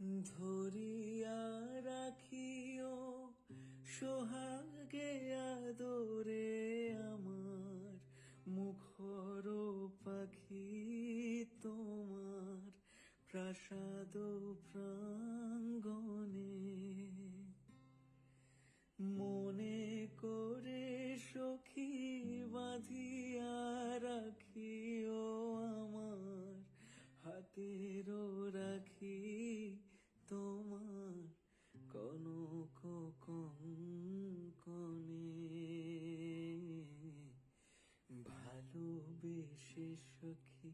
ধরিয়া রাখিও সোহাগে আদরে আমার মুখর পাখি তোমার প্রাসাদ প্রাঙ্গণে। মনে করে সখী বাঁধিয়া রাখিও আমার হাতেরও রাখি তোমার কনক কঙ্কণে। ভালোবেসে সখী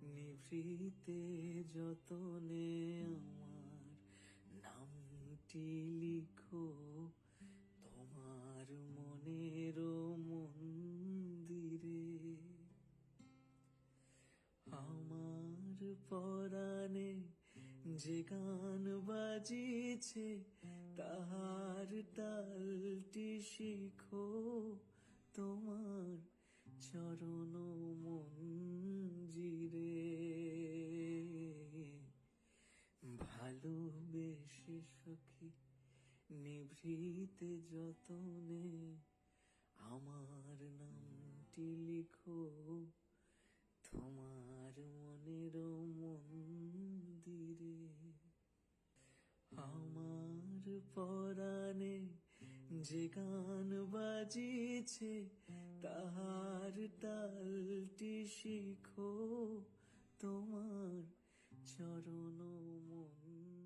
নিভৃতে যতনে আমার নামটি লিখো তোমার মনের মন্দিরে। আমার পরাণে যে গান বাজিছে তাহার তালটি শিখো তোমার চরণ মঞ্জিরে। ভালোবেসে সখী নিভৃতে যতনে আমার নামটি লিখো তোমার মনের মন্দিরে। আমার পরাণে যে গান বাজিছে তাহার তালটি শিখো তোমার চরণ মন